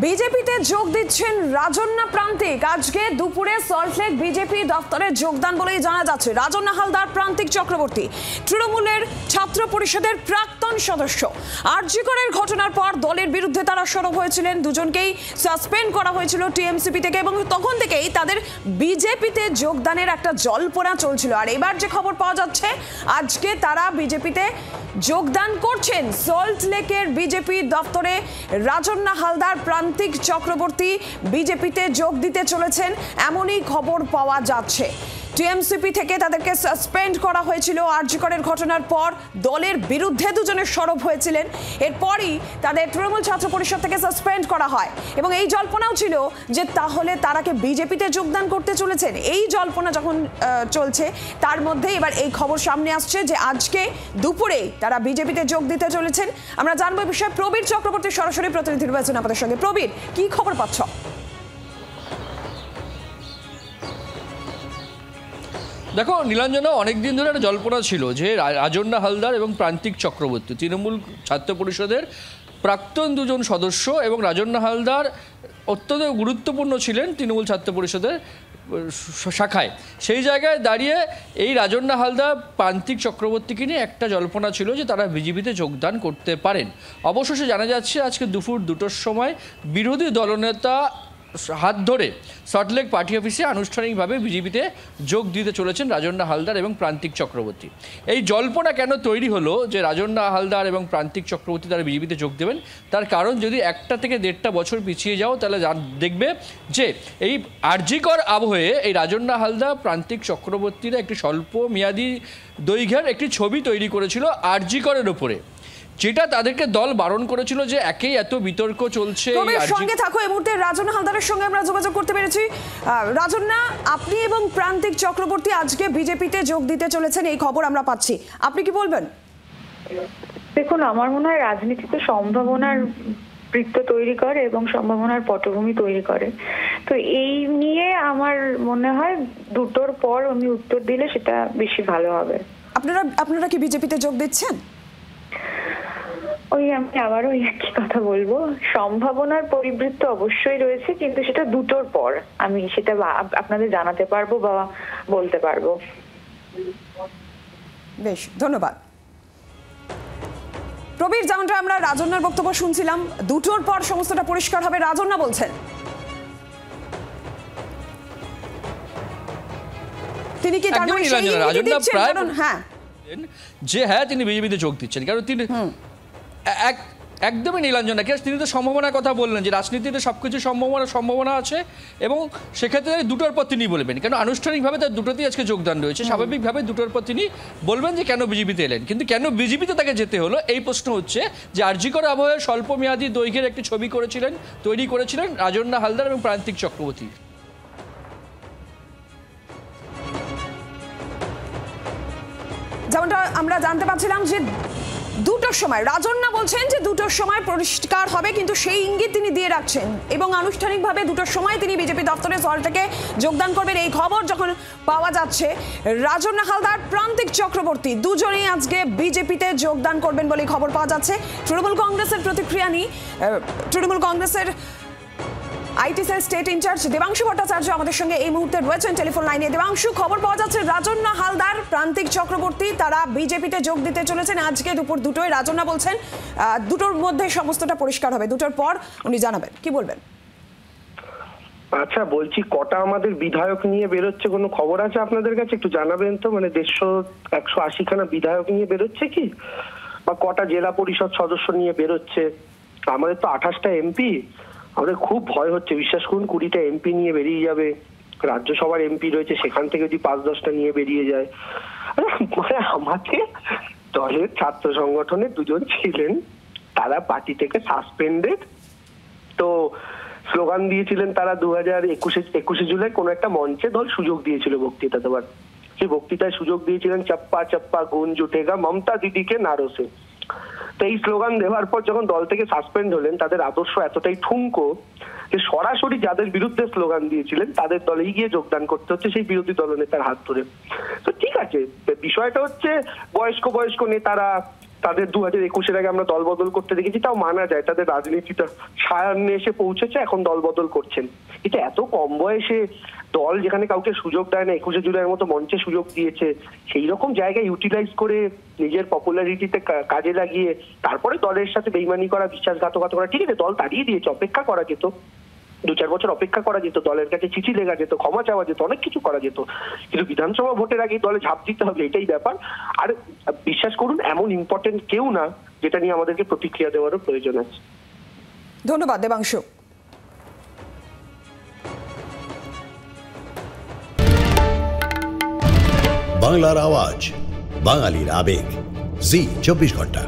বিজেপিতে যোগ দিচ্ছেন রাজন্না প্রান্তিক। আজকে দুপুরে সল্টলেক বিজেপি দপ্তরে যোগদান বলেই জানা যাচ্ছে। রাজন্না হালদার, প্রান্তিক চক্রবর্তী তৃণমূলের ছাত্র পরিষদের প্রাক্তন সদস্য। আরজিকরের ঘটনার পর দলের বিরুদ্ধে তারা সরব হয়েছিলেন। দুজনকেই সাসপেন্ড করা হয়েছিল টিএমসিপি থেকে এবং তখন থেকেই তাদের বিজেপিতে যোগদানের একটা জল্পনা চলছিল। আর এবার যে খবর পাওয়া যাচ্ছে, আজকে তারা বিজেপিতে যোগদান করছেন। সল্টলেকের বিজেপি দপ্তরে রাজন্না হালদার, প্রান্তিক চক্রবর্তী বিজেপিতে যোগ দিতে চলেছেন, এমনই খবর পাওয়া যাচ্ছে। টিএমসিপি থেকে তাদেরকে সাসপেন্ড করা হয়েছিল আরজিকরের ঘটনার পর। দলের বিরুদ্ধে দুজনে সরব হয়েছিলেন, এরপরই তাদের তৃণমূল ছাত্র পরিষদ থেকে সাসপেন্ড করা হয় এবং এই জল্পনাও ছিল যে তাহলে তারা কি বিজেপিতে যোগদান করতে চলেছেন। এই জল্পনা যখন চলছে, তার মধ্যে এবার এই খবর সামনে আসছে যে আজকে দুপুরে তারা বিজেপিতে যোগ দিতে চলেছেন। আমরা জানবো এই বিষয়ে প্রবীর চক্রবর্তী সরাসরি প্রতিনিধি রয়েছেন আমাদের সঙ্গে। প্রবীর, কি খবর পাচ্ছ? দেখো নীলাঞ্জনা, অনেকদিন ধরে একটা জল্পনা ছিল যে রাজন্না হালদার এবং প্রান্তিক চক্রবর্তী তৃণমূল ছাত্র পরিষদের প্রাক্তন দুজন সদস্য এবং রাজন্না হালদার অত্যন্ত গুরুত্বপূর্ণ ছিলেন তৃণমূল ছাত্র পরিষদের শাখায়। সেই জায়গায় দাঁড়িয়ে এই রাজন্না হালদার, প্রান্তিক চক্রবর্তীকে নিয়ে একটা জল্পনা ছিল যে তারা বিজেপিতে যোগদান করতে পারেন। অবশেষে জানা যাচ্ছে আজকে দুপুর 2টোর সময় বিরোধী দলনেতা হাত ধরে সল্টলেক পার্টি অফিসে আনুষ্ঠানিকভাবে বিজেপিতে যোগ দিতে চলেছেন রাজন্না হালদার এবং প্রান্তিক চক্রবর্তী। এই জল্পনা কেন তৈরি হলো যে রাজন্না হালদার এবং প্রান্তিক চক্রবর্তী তারা বিজেপিতে যোগ দেবেন, তার কারণ যদি 1টা থেকে 1.5টা বছর পিছিয়ে যাও তাহলে দেখবে যে এই আরজিকর আবহে এই রাজন্না হালদার, প্রান্তিক চক্রবর্তীরা একটি স্বল্প মেয়াদী দৈর্ঘ্যের একটি ছবি তৈরি করেছিল আরজিকরের উপরে, যেটা তাদেরকে দল বারণ করেছিল যে একেই এত বিতর্ক চলছে। সঙ্গে থাকো, এই মুহূর্তে রাজন্না হালদারের সঙ্গে আমরা যোগাযোগ করতে পেরেছি। রাজন্না, আপনি এবং প্রান্তিক চক্রবর্তী আজকে বিজেপিতে যোগ দিতে চলেছেন, এই খবর আমরা পাচ্ছি, আপনি কি বলবেন? দেখুন, আমার মনে হয় রাজনীতিতে সম্ভাবনার বৃত্ত তৈরি করে এবং সম্ভাবনার পটভূমি তৈরি করে। তো এই নিয়ে আমার মনে হয় 2টোর পর আমি উত্তর দিলে সেটা বেশি ভালো হবে। আপনারা কি বিজেপিতে যোগ দিচ্ছেন? আমি আবারও একই কথা বলবো, সম্ভাবনার পরিবৃত্ত অবশ্যই রয়েছে, কিন্তু সেটা 2টোর পর আমি সেটা আপনাদের জানাতে পারবো বা বলতে পারবো। বেশ, ধন্যবাদ প্রবীর। যেমনটা আমরা রাজন্নার বক্তব্য শুনছিলাম, 2টোর পর সমস্তটা পরিষ্কার হবে, রাজন্না বলছেন। তিনি কি তার মানে সেই ইঙ্গিত দিচ্ছেন? কারণ হ্যাঁ, তিনি বিজেপিতে যোগ দিচ্ছেন, কারণ তিনি একদমই নীলাঞ্জনা, তিনি তো সম্ভাবনার কথা বললেন যে রাজনীতিতে সবকিছু সম্ভাবনা আছে এবং সেক্ষেত্রে 2টোর পর তিনি বলবেন, কেন আনুষ্ঠানিকভাবে তার 2টোতেই আজকে যোগদান রয়েছে। স্বাভাবিকভাবে 2টোর পর তিনি বলবেন যে কেন বিজেপিতে এলেন, কিন্তু কেন বিজেপিতে তাকে যেতে হলো এই প্রশ্ন হচ্ছে যে আরজিকর আবহে স্বল্প মেয়াদী দৈর্ঘ্যের একটি ছবি তৈরি করেছিলেন রাজন্না হালদার এবং প্রান্তিক চক্রবর্তী। যেমনটা আমরা জানতে পারছিলাম যে 2টোর সময় রাজন্না বলছেন যে 2টোর সময় পরিষ্কার হবে, কিন্তু সেই ইঙ্গিত তিনি দিয়ে রাখছেন এবং আনুষ্ঠানিকভাবে 2টোর সময় তিনি বিজেপি দপ্তরে সল্টলেকে যোগদান করবেন। এই খবর যখন পাওয়া যাচ্ছে, রাজন্না হালদার, প্রান্তিক চক্রবর্তী দুজনেই আজকে বিজেপিতে যোগদান করবেন বলে খবর পাওয়া যাচ্ছে। তৃণমূল কংগ্রেসের প্রতিক্রিয়া নিয়ে তৃণমূল কংগ্রেসের IT cell state incharge Debangshu Bhattacharya আমাদের সঙ্গে এই মুহূর্তে রয়েছেন টেলিফোন লাইনে। দেবাংশু, খবর পাওয়া যাচ্ছে রাজন্না হালদার, প্রান্তিক চক্রবর্তী তারা বিজেপিতে যোগ দিতে চলেছেন আজকে দুপুর 2টোয়। রাজন্না বলছেন 2টোর মধ্যে সমস্তটা পরিষ্কার হবে, 2টোর পর উনি জানাবেন, কি বলবেন? আচ্ছা, বলছি কটা আমাদের বিধায়ক নিয়ে বেরোচ্ছে, কোনো খবর আছে আপনাদের কাছে? একটু জানাবেন তো। মানে 180-180খানা বিধায়ক নিয়ে বেরোচ্ছে কি, বা কটা জেলা পরিষদ সদস্য নিয়ে বেরোচ্ছে? আমাদের তো 28টা এমপি, আমাদের খুব ভয় হচ্ছে। বিশ্বাস করুন, 20টা এমপি নিয়ে বেরিয়ে যাবে। রাজ্যসভার এমপি রয়েছে, সেখান থেকে যদি 5-10টা নিয়ে বেরিয়ে যায়। মানে আমাকে দলের ছাত্র সংগঠনের 2জন ছিলেন, তারা পার্টি থেকে সাসপেন্ডেড। তো স্লোগান দিয়েছিলেন তারা 2021 জুলাই কোনো একটা মঞ্চে দল সুযোগ দিয়েছিল বক্তৃতা দেওয়ার। সেই বক্তৃতায় সুযোগ দিয়েছিলেন চপ্পা চপ্পা গুঞ্জ উঠেগা মমতা দিদিকে নারসে। তো এই স্লোগান দেওয়ার পর যখন দল থেকে সাসপেন্ড হলেন, তাদের আদর্শ এতটাই ঠুনকো যে সরাসরি যাদের বিরুদ্ধে স্লোগান দিয়েছিলেন তাদের দলেই গিয়ে যোগদান করতে হচ্ছে সেই বিরোধী দলনেতার হাত ধরে। তো ঠিক আছে, বিষয়টা হচ্ছে বয়স্ক নেতারা তাদের 2021-এর আগে আমরা দল বদল করতে দেখেছি, তাও মানা যায়, তাদের রাজনীতিটা সায়ান্নে এসে পৌঁছেছে, এখন দল বদল করছেন। এটা এত কম বয়সে দল যেখানে কাউকে সুযোগ দেয় না, 21শে জুলাইয়ের মতো মঞ্চে সুযোগ দিয়েছে, সেই রকম জায়গায় ইউটিলাইজ করে নিজের পপুলারিটিতে কাজে লাগিয়ে তারপরে দলের সাথে বেইমানি করা, বিশ্বাসঘাতকতা করা, ঠিক আছে দল তাড়িয়ে দিয়েছে, অপেক্ষা করা যেত, 2-4 বছর অপেক্ষা করা যেত, দলের কাছে চিঠি লেখা যেত, ক্ষমা চাওয়া যেত, অনেক কিছু করা যেত, কিন্তু বিধানসভা ভোটের আগে দলে ঝাঁপ দিতে হবে, এটাই ব্যাপার। আর বিশ্বাস করুন এমন ইম্পর্টেন্ট কেউ না যেটা নিয়ে আমাদেরকে প্রতিক্রিয়া দেওয়ারও প্রয়োজন আছে। ধন্যবাদ দেবাংশু। বাংলার আওয়াজ, বাঙালির আবেগ, জি 24 ঘন্টা।